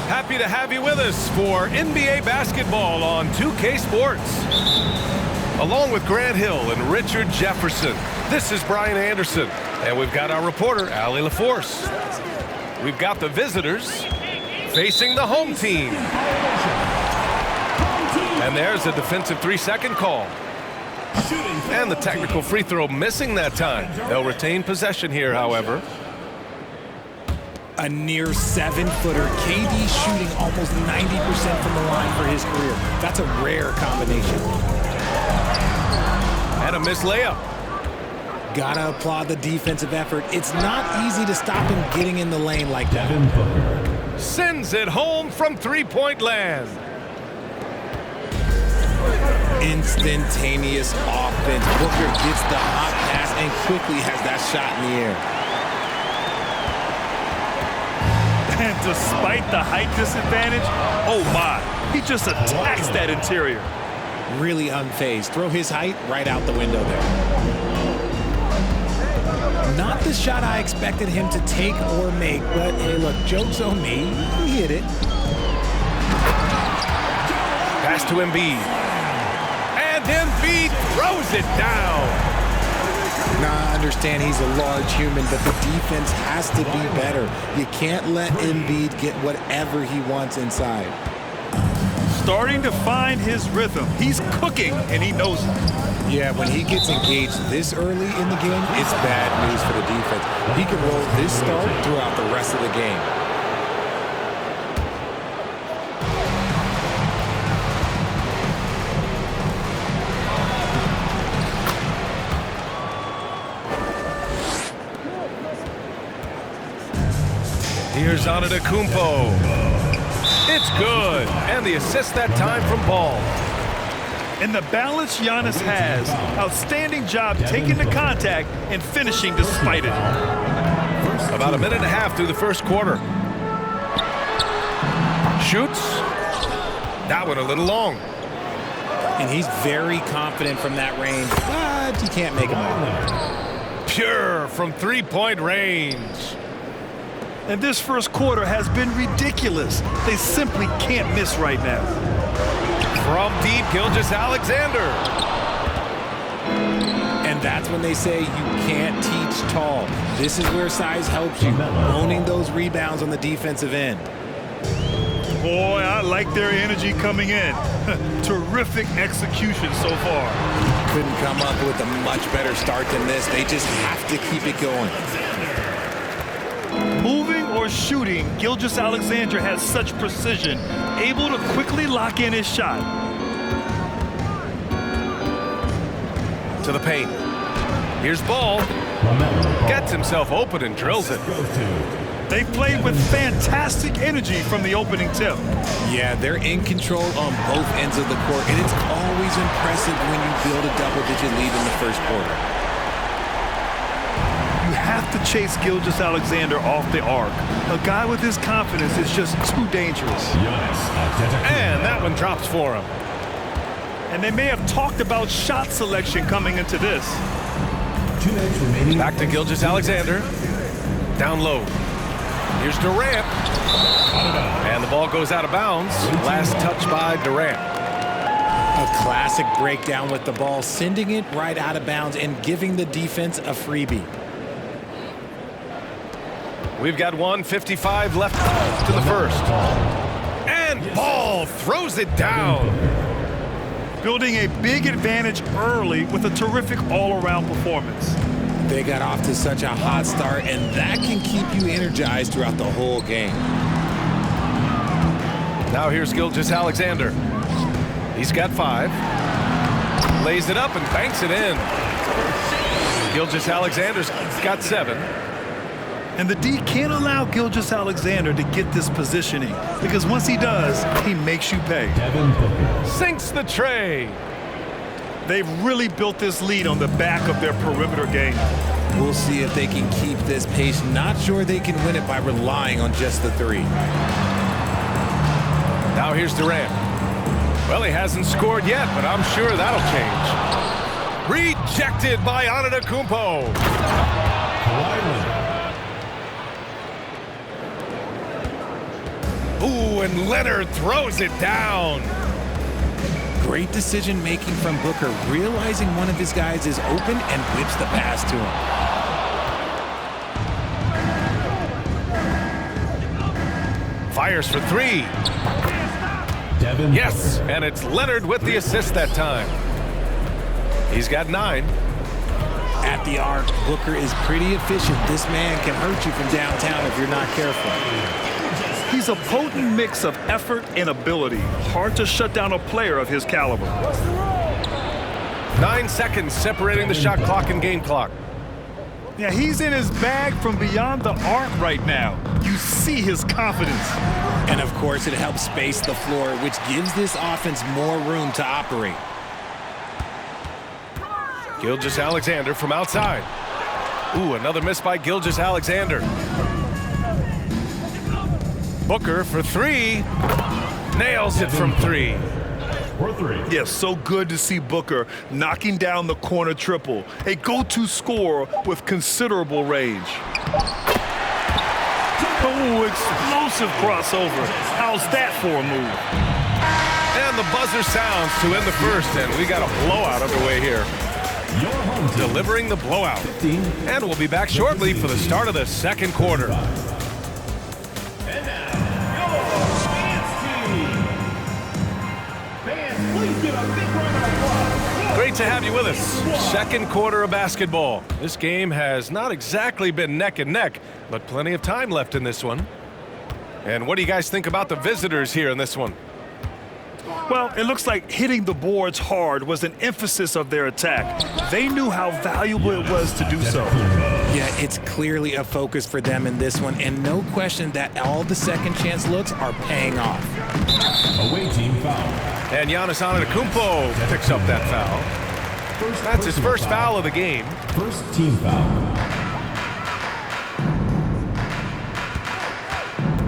Happy to have you with us for NBA basketball on 2K Sports. Along with Grant Hill and Richard Jefferson, this is Brian Anderson. And we've got our reporter, Allie LaForce. We've got the visitors facing the home team. And there's a defensive 3-second call. And the technical free throw missing that time. They'll retain possession here, however. A near 7-footer, KD shooting almost 90% from the line for his career. That's a rare combination. And a missed layup. Gotta applaud the defensive effort. It's not easy to stop him getting in the lane like that. Sends it home from three-point land. Instantaneous offense. Booker gets the hot pass and quickly has that shot in the air. And despite the height disadvantage, oh my, he just attacks that interior. Really unfazed. Throw his height right out the window there. Not the shot I expected him to take or make, but hey, look, joke's on me. He hit it. Pass to Embiid. And Embiid throws it down. Now, I understand he's a large human, but the defense has to be better. You can't let Embiid get whatever he wants inside. Starting to find his rhythm. He's cooking, and he knows it. Yeah, when he gets engaged this early in the game, it's bad news for the defense. He can roll this start throughout the rest of the game. Here's Antetokounmpo. It's good. And the assist that time from Ball. And the balance Giannis has. Outstanding job taking the contact and finishing despite it. About a minute and a half through the first quarter. Shoots. That one a little long. And he's very confident from that range, but you can't make him all. Pure from three-point range. And this first quarter has been ridiculous. They simply can't miss right now. From deep, Gilgeous-Alexander. And that's when they say you can't teach tall. This is where size helps you, owning those rebounds on the defensive end. Boy, I like their energy coming in. Terrific execution so far. Couldn't come up with a much better start than this. They just have to keep it going. Moving or shooting, Gilgeous-Alexander has such precision, able to quickly lock in his shot. To the paint. Here's Ball. Gets himself open and drills it. They played with fantastic energy from the opening tip. Yeah, they're in control on both ends of the court, and it's always impressive when you build a double-digit lead in the first quarter. You have to chase Gilgeous-Alexander off the arc. A guy with his confidence is just too dangerous. And that one drops for him. And they may have talked about shot selection coming into this. Back to Gilgeous-Alexander. Down low. Here's Durant. And the ball goes out of bounds. Last touch by Durant. A classic breakdown with the ball, sending it right out of bounds and giving the defense a freebie. We've got 1:55 left to the first. And Ball throws it down. Building a big advantage early with a terrific all-around performance. They got off to such a hot start, and that can keep you energized throughout the whole game. Now here's Gilgeous-Alexander. He's got 5. Lays it up and banks it in. Gilgeous-Alexander's got 7. And the D can't allow Gilgeous-Alexander to get this positioning, because once he does, he makes you pay. Sinks the tray. They've really built this lead on the back of their perimeter game. We'll see if they can keep this pace. Not sure they can win it by relying on just the 3. Now here's Durant. Well, he hasn't scored yet, but I'm sure that'll change. Rejected by Antetokounmpo. Ooh, and Leonard throws it down. Great decision making from Booker, realizing one of his guys is open and whips the pass to him. Fires for three. Yes, and it's Leonard with the assist that time. He's got 9. At the arc, Booker is pretty efficient. This man can hurt you from downtown if you're not careful. He's a potent mix of effort and ability. Hard to shut down a player of his caliber. 9 seconds separating the shot clock and game clock. Yeah, he's in his bag from beyond the arc right now. You see his confidence. And of course, it helps space the floor, which gives this offense more room to operate. Gilgeous-Alexander from outside. Ooh, another miss by Gilgeous-Alexander. Booker for 3. Nails it from 3. Yes, so good to see Booker knocking down the corner triple. A go-to scorer with considerable range. Oh, explosive crossover. How's that for a move? And the buzzer sounds to end the first, and we got a blowout underway here. Delivering the blowout. And we'll be back shortly for the start of the second quarter. Great to have you with us. Second quarter of basketball. This game has not exactly been neck and neck, but plenty of time left in this one. And what do you guys think about the visitors here in this one? Well, it looks like hitting the boards hard was an emphasis of their attack. They knew how valuable it was to do so. Yeah, it's clearly a focus for them in this one, and no question that all the second chance looks are paying off. Away team foul. And Giannis Antetokounmpo picks up that foul. That's his first foul of the game. First team foul.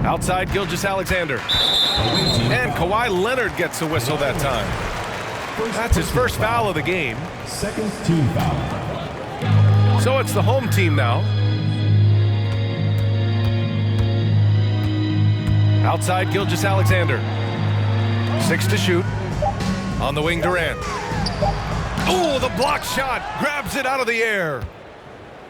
Outside Gilgeous-Alexander. And Kawhi Leonard gets a whistle that time. That's his first foul of the game. Second team foul. So it's the home team now. Outside Gilgeous-Alexander. 6 to shoot. On the wing, Durant. Oh, the block shot. Grabs it out of the air.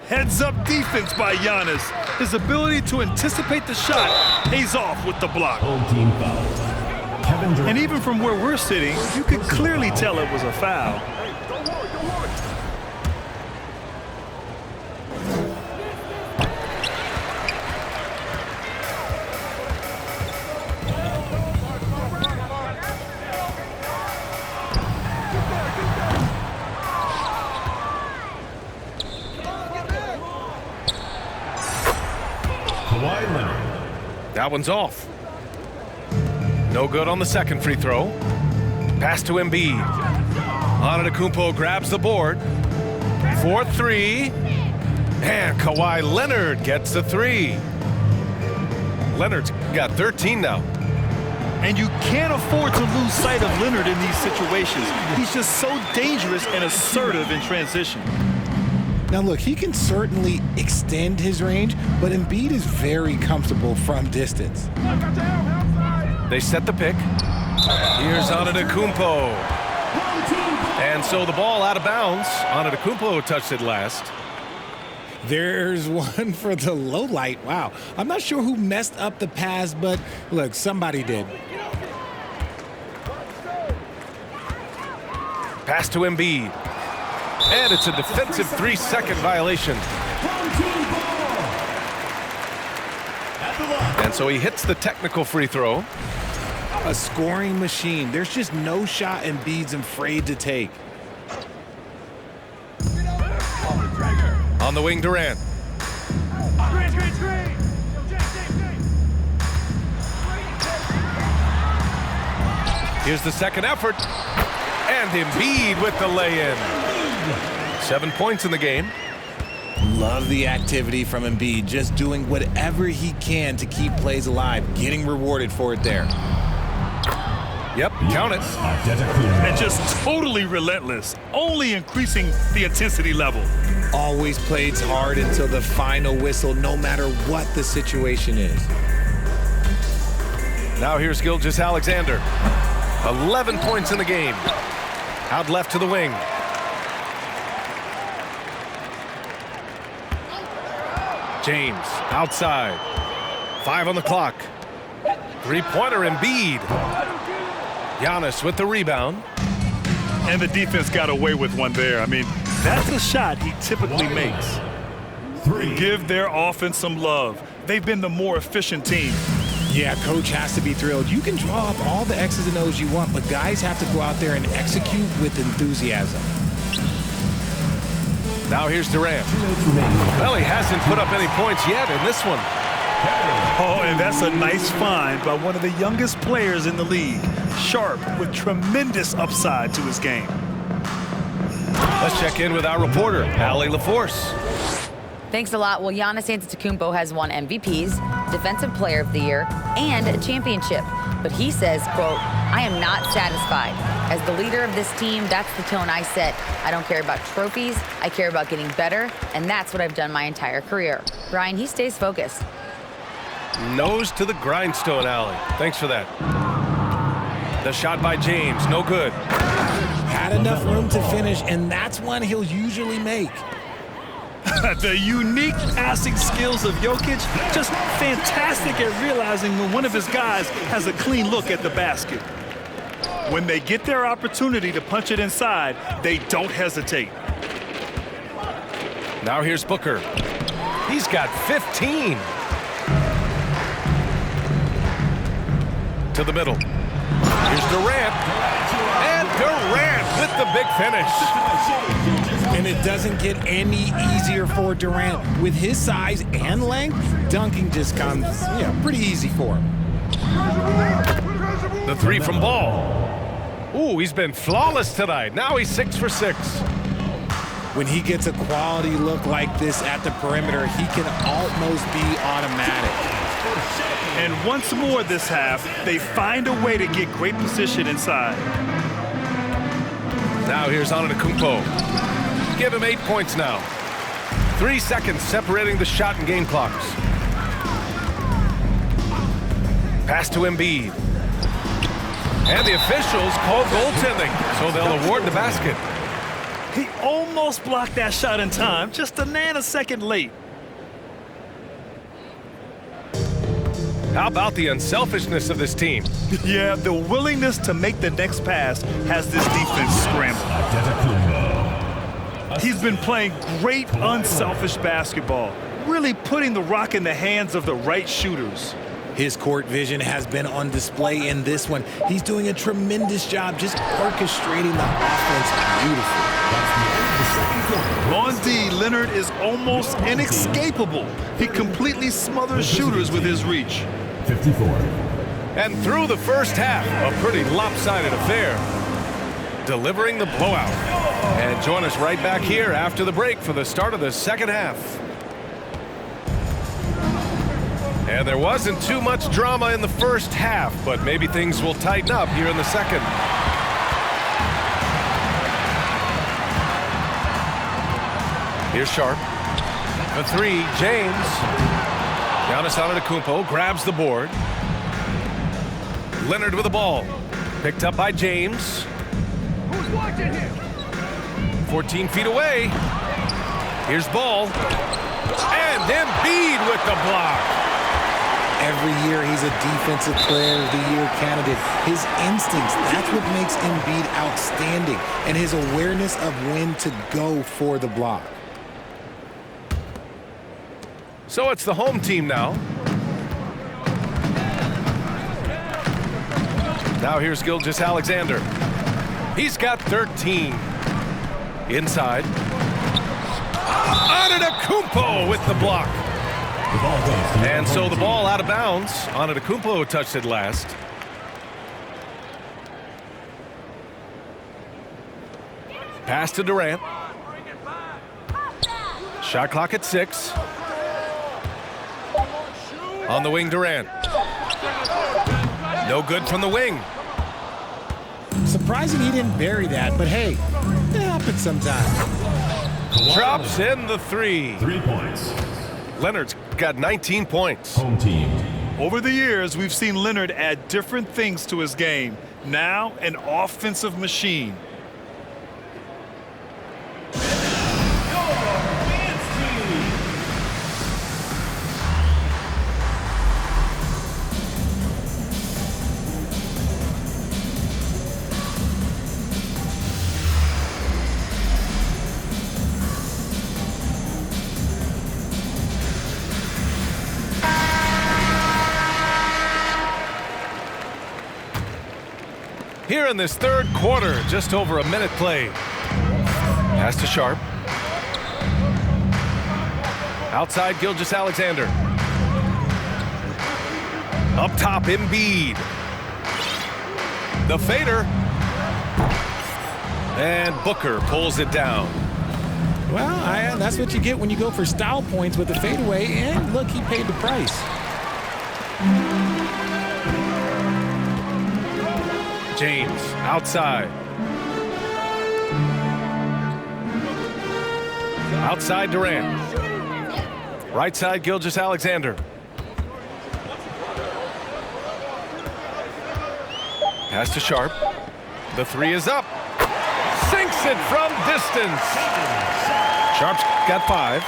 Heads-up defense by Giannis. His ability to anticipate the shot pays off with the block. Home team foul. Kevin Durant. And even from where we're sitting, you could clearly tell it was a foul. That one's off. No good on the second free throw. Pass to Embiid. Antetokounmpo grabs the board. 4-3. And Kawhi Leonard gets the 3. Leonard's got 13 now. And you can't afford to lose sight of Leonard in these situations. He's just so dangerous and assertive in transition. Now look, he can certainly extend his range, but Embiid is very comfortable from distance. They set the pick. Here's Antetokounmpo. And so the ball out of bounds. Antetokounmpo touched it last. There's one for the low light. Wow. I'm not sure who messed up the pass, but look, somebody did. Pass to Embiid. And it's a defensive 3-second violation. And so he hits the technical free throw. A scoring machine. There's just no shot Embiid's afraid to take. On the wing, Durant. Here's the second effort. And Embiid with the lay-in. 7 points in the game. Love the activity from Embiid, just doing whatever he can to keep plays alive, getting rewarded for it there. Yep, count it. And just totally relentless, only increasing the intensity level. Always plays hard until the final whistle, no matter what the situation is. Now here's Gilgeous-Alexander. 11 points in the game. Out left to the wing. James outside. 5 on the clock. Three-pointer Embiid. Giannis with the rebound. And the defense got away with one there. I mean, that's a shot he typically makes. Give their offense some love. They've been the more efficient team. Yeah, coach has to be thrilled. You can draw up all the X's and O's you want, but guys have to go out there and execute with enthusiasm. Now here's Durant. Well, he hasn't put up any points yet in this one. Oh, and that's a nice find by one of the youngest players in the league. Sharp with tremendous upside to his game. Let's check in with our reporter, Allie LaForce. Thanks a lot. Well, Giannis Antetokounmpo has won MVPs, Defensive Player of the Year, and a championship. But he says, quote, "I am not satisfied. As the leader of this team, that's the tone I set. I don't care about trophies. I care about getting better, and that's what I've done my entire career." Brian, he stays focused. Nose to the grindstone, Allie. Thanks for that. The shot by James, no good. Had enough room to finish, and that's one he'll usually make. The unique passing skills of Jokic, just fantastic at realizing when one of his guys has a clean look at the basket. When they get their opportunity to punch it inside, they don't hesitate. Now here's Booker. He's got 15. To the middle. Here's Durant. And Durant with the big finish. And it doesn't get any easier for Durant. With his size and length, dunking just comes, pretty easy for him. The three from Ball. Ooh, he's been flawless tonight. Now he's 6 for 6. When he gets a quality look like this at the perimeter, he can almost be automatic. And once more this half, they find a way to get great position inside. Now here's Antetokounmpo. Give him 8 points now. 3 seconds separating the shot and game clocks. Pass to Embiid. And the officials call goaltending, so they'll award the basket. He almost blocked that shot in time, just a nanosecond late. How about the unselfishness of this team? Yeah, the willingness to make the next pass has this defense scrambled. He's been playing great unselfish basketball, really putting the rock in the hands of the right shooters. His court vision has been on display in this one. He's doing a tremendous job just orchestrating the offense beautifully. On D, Leonard is almost inescapable. He completely smothers shooters with his reach. 54. And through the first half, a pretty lopsided affair. Delivering the blowout. And join us right back here after the break for the start of the second half. And there wasn't too much drama in the first half, but maybe things will tighten up here in the second. Here's Sharp. The three, James. Giannis Antetokounmpo grabs the board. Leonard with the ball. Picked up by James. Who's watching him? 14 feet away. Here's Ball. And Embiid with the block. Every year he's a Defensive Player of the Year candidate. His instincts, that's what makes Embiid outstanding. And his awareness of when to go for the block. So it's the home team now. Now here's Gilgeous-Alexander. He's got 13. Inside. Antetokounmpo with the block. And so the ball out of bounds. Antetokounmpo touched it last. Pass to Durant. Shot clock at 6. On the wing, Durant. No good from the wing. Surprising he didn't bury that, but hey, it happens sometimes. Drops in the three. 3 points. Leonard's got 19 points. Home team. Over the years, we've seen Leonard add different things to his game. Now, an offensive machine. Here in this third quarter, just over a minute played. Pass to Sharp. Outside, Gilgeous-Alexander. Up top, Embiid. The fader. And Booker pulls it down. Well, that's what you get when you go for style points with the fadeaway, and look, he paid the price. James, outside. Outside, Durant. Right side, Gilgeous-Alexander. Pass to Sharp. The three is up. Sinks it from distance. Sharp's got 5.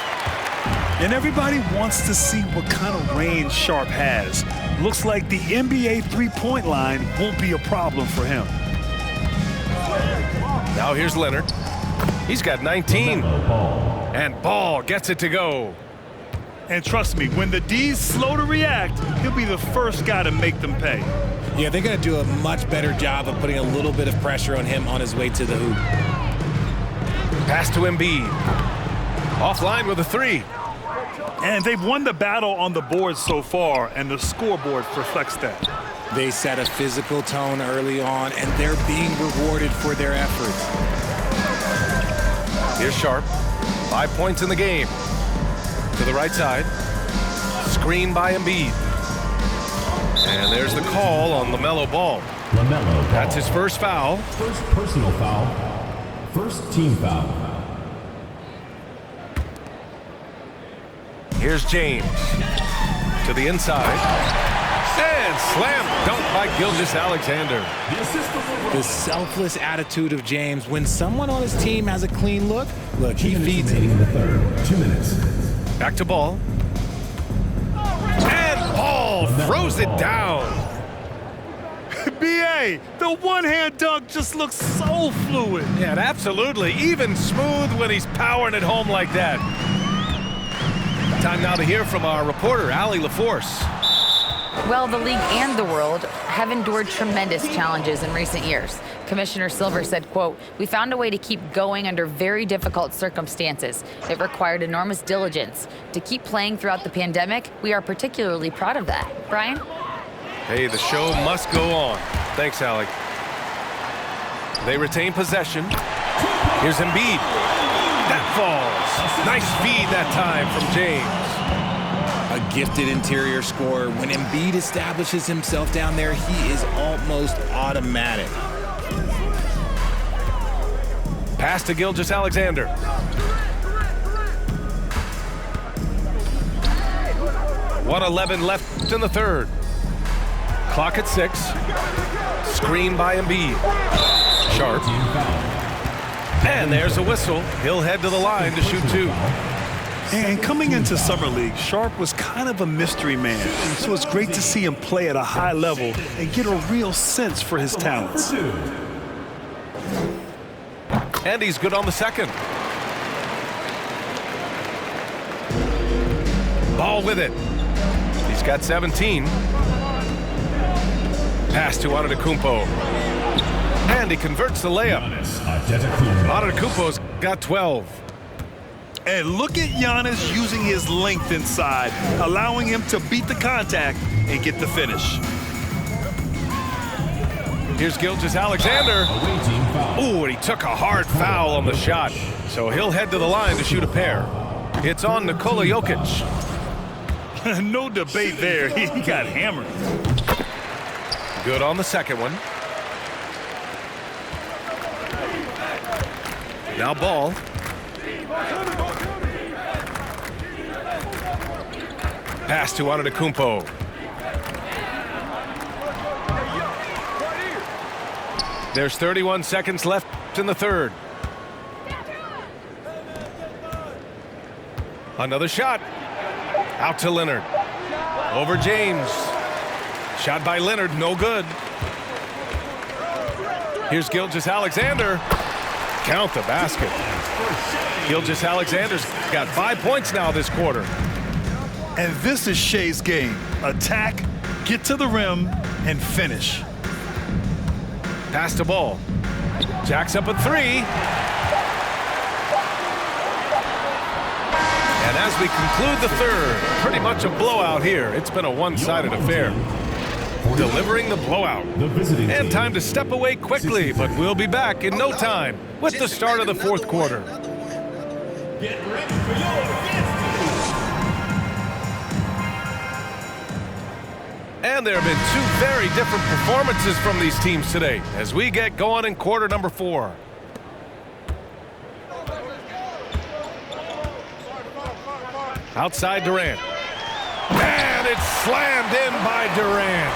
And everybody wants to see what kind of range Sharp has. Looks like the NBA three-point line won't be a problem for him. Now here's Leonard. He's got 19. And Ball gets it to go. And trust me, when the D's slow to react, he'll be the first guy to make them pay. Yeah, they're going to do a much better job of putting a little bit of pressure on him on his way to the hoop. Pass to Embiid. Offline with a 3. And they've won the battle on the board so far, and the scoreboard reflects that. They set a physical tone early on, and they're being rewarded for their efforts. Here's Sharp. 5 points in the game. To the right side. Screen by Embiid. And there's the call on LaMelo Ball. LaMelo Ball. That's his first foul. First personal foul. First team foul. Here's James. To the inside. And slam dunk by Gilgeous-Alexander. The selfless attitude of James. When someone on his team has a clean look, he feeds it. In the third. 2 minutes. Back to Ball. And Ball throws it down. B.A., the one-hand dunk just looks so fluid. Yeah, absolutely. Even smooth when he's powering it home like that. Time now to hear from our reporter, Allie LaForce. Well, the league and the world have endured tremendous challenges in recent years. Commissioner Silver said, quote, "We found a way to keep going under very difficult circumstances. It required enormous diligence. To keep playing throughout the pandemic, we are particularly proud of that." Brian? Hey, the show must go on. Thanks, Allie. They retain possession. Here's Embiid. That falls. Nice feed that time from James. A gifted interior scorer. When Embiid establishes himself down there, he is almost automatic. Pass to Gilgeous-Alexander. .111 left in the third. Clock at 6. Screen by Embiid. Sharp. And there's a whistle. He'll head to the line to shoot 2. And coming into Summer League, Sharp was kind of a mystery man. So it's great to see him play at a high level and get a real sense for his talents. And he's good on the second. Ball with it. He's got 17. Pass to Antetokounmpo. And he converts the layup. Antetokounmpo's got 12. And look at Giannis using his length inside, allowing him to beat the contact and get the finish. Here's Gilgeous-Alexander. Ooh, and he took a hard foul on the shot. So he'll head to the line to shoot a pair. It's on Nikola Jokic. No debate there. He got hammered. Good on the second one. Now ball. Pass to Antetokounmpo. There's 31 seconds left in the third. Another shot. Out to Leonard. Over James. Shot by Leonard, no good. Here's Gilgeous-Alexander. Count the basket. Gilgeous-Alexander's got 5 points now this quarter. And this is Shea's game. Attack, get to the rim, and finish. Pass the ball. Jacks up a three. And as we conclude the third, pretty much a blowout here. It's been a one-sided affair. Delivering the blowout. And time to step away quickly, but we'll be back in no time with the start of the fourth quarter. Get ready for your And there have been two very different performances from these teams today as we get going in quarter number 4. Outside Durant. And it's slammed in by Durant.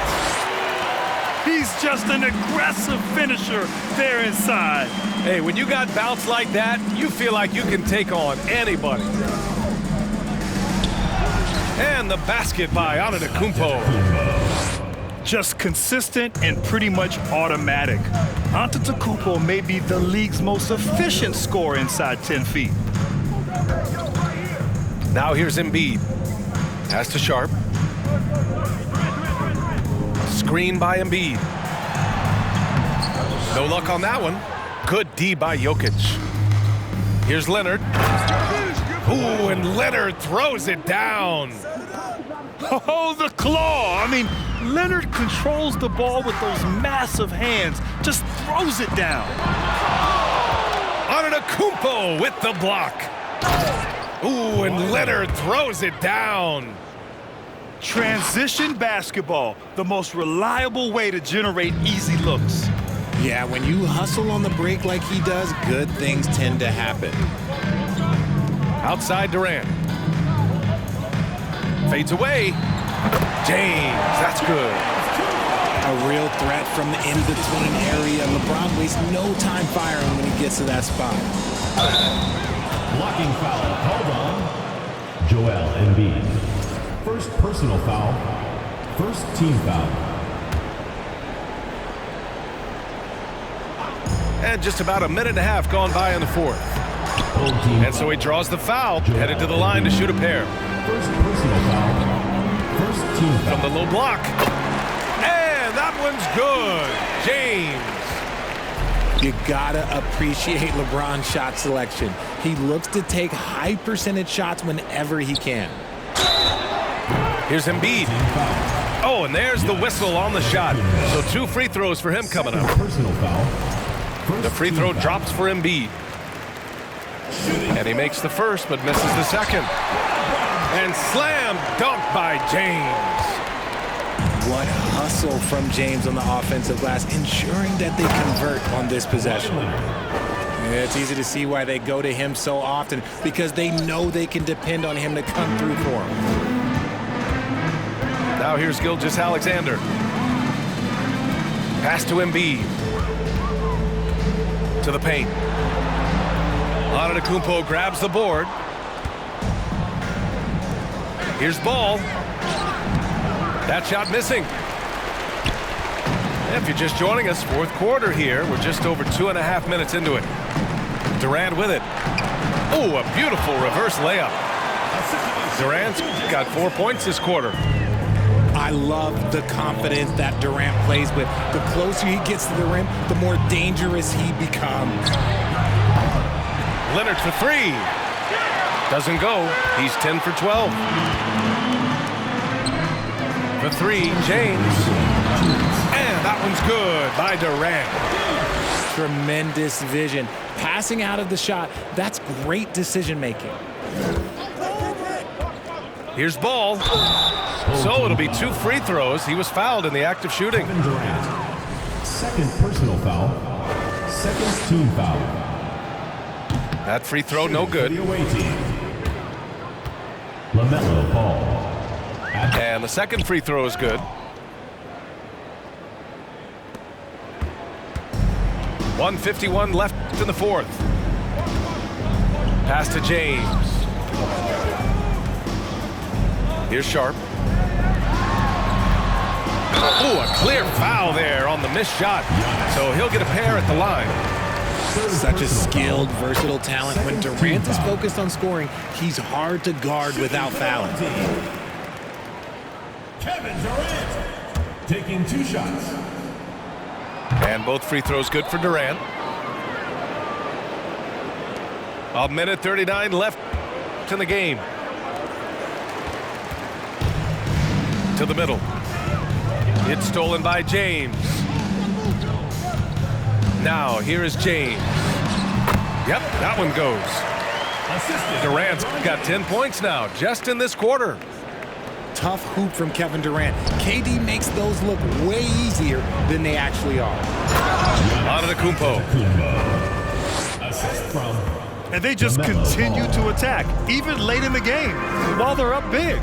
He's just an aggressive finisher there inside. Hey, when you got bounce like that, you feel like you can take on anybody. And the basket by Antetokounmpo. Just consistent and pretty much automatic. Antetokounmpo may be the league's most efficient scorer inside 10 feet. Now here's Embiid. Pass to Sharp. Screen by Embiid. No luck on that one. Good D by Jokic. Here's Leonard. Ooh, and Leonard throws it down. Oh, the claw. I mean, Leonard controls the ball with those massive hands. Just throws it down. Antetokounmpo with the block. Ooh, and Leonard throws it down. Transition basketball, the most reliable way to generate easy looks. Yeah, when you hustle on the break like he does, good things tend to happen. Outside Durant. Fades away. James, that's good. A real threat from the in-between area. LeBron wastes no time firing when he gets to that spot. blocking foul called on Joel Embiid. First personal foul. First team foul. And just about a minute and a half gone by in the fourth. And so he draws the foul, headed to the line to shoot a pair. First personal foul. First team foul. From the low block. And that one's good. James. You gotta appreciate LeBron's shot selection. He looks to take high percentage shots whenever he can. Here's Embiid. Oh, and there's the whistle on the shot. So 2 free throws for him coming up. Personal foul. The free throw drops for Embiid. And he makes the first, but misses the second. And slam dunk by James. What hustle from James on the offensive glass, ensuring that they convert on this possession. It's easy to see why they go to him so often, because they know they can depend on him to come through for them. Now here's Gilgeous-Alexander. Pass to Embiid. To the paint. Antetokounmpo grabs the board. Here's Ball. That shot missing. If you're just joining us, fourth quarter here. We're just over 2.5 minutes into it. Durant with it. Oh, a beautiful reverse layup. Durant's got 4 points this quarter. I love the confidence that Durant plays with. The closer he gets to the rim, the more dangerous he becomes. Leonard for 3. Doesn't go. He's 10 for 12. The 3, James. And that one's good by Durant. Tremendous vision. Passing out of the shot, that's great decision making. Here's Ball. So it'll be 2 free throws. He was fouled in the act of shooting. Durant. Second personal foul. Second team foul. That free throw, no good. The away team. LaMelo Ball. And the second free throw is good. 1:51 left in the fourth. Pass to James. Here's Sharp. Oh, a clear foul there on the missed shot. So he'll get a pair at the line. Such a skilled, versatile talent. When Durant is focused on scoring, he's hard to guard without fouling. Kevin Durant taking 2 shots. And both free throws good for Durant. 1:39 left in the game. To the middle. It's stolen by James. Now here is James. Yep, that one goes. Durant's got 10 points now, just in this quarter. Tough hoop from Kevin Durant. KD makes those look way easier than they actually are. Antetokounmpo. Assist from. And they just continue to attack, even late in the game, while they're up big.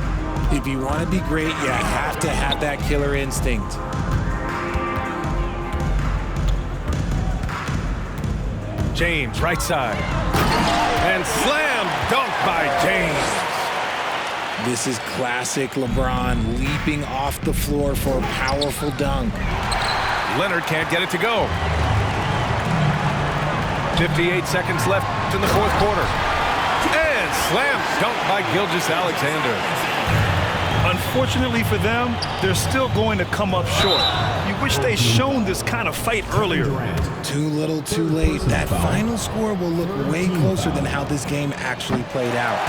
If you want to be great, you have to have that killer instinct. James, right side. And slam dunk by James. This is classic LeBron leaping off the floor for a powerful dunk. Leonard can't get it to go. 58 seconds left in the fourth quarter. And slam dunk by Gilgeous-Alexander. Unfortunately for them, they're still going to come up short. You wish they'd shown this kind of fight earlier. Too little, too late. That final score will look way closer than how this game actually played out.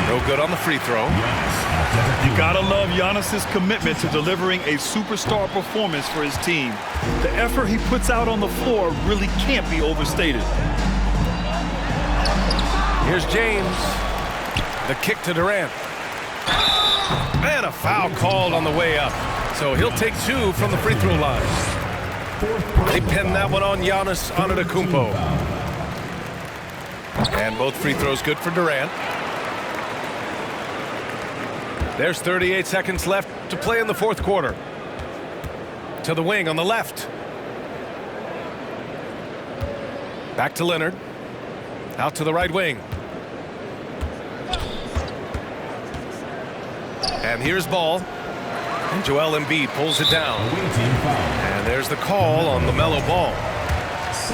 No good on the free throw. You gotta love Giannis's commitment to delivering a superstar performance for his team. The effort he puts out on the floor really can't be overstated. Here's James. The kick to Durant. And a foul called on the way up. So he'll take 2 from the free throw line. They pin that one on Giannis Antetokounmpo. And both free throws good for Durant. There's 38 seconds left to play in the fourth quarter. To the wing on the left. Back to Leonard. Out to the right wing. And here's ball. And Joel Embiid pulls it down. And there's the call on LaMelo Ball.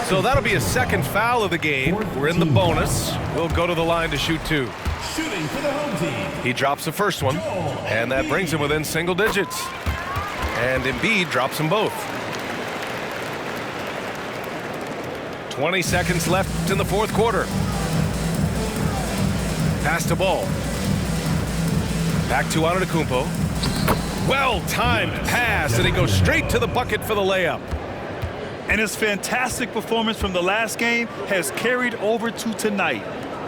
So that'll be a second foul of the game. We're in the bonus. We'll go to the line to shoot 2. Shooting for the home team. He drops the first one. And that brings him within single digits. And Embiid drops them both. 20 seconds left in the fourth quarter. Pass to Ball. Back to Antetokounmpo. Well-timed pass, and he goes straight to the bucket for the layup. And his fantastic performance from the last game has carried over to tonight.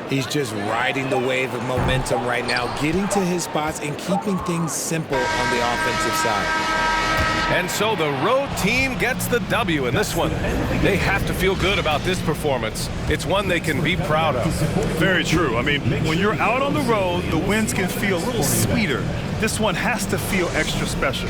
He's just riding the wave of momentum right now, getting to his spots and keeping things simple on the offensive side. And so the road team gets the W in this one. They have to feel good about this performance. It's one they can be proud of. Very true. I mean, when you're out on the road, the wins can feel a little sweeter. This one has to feel extra special.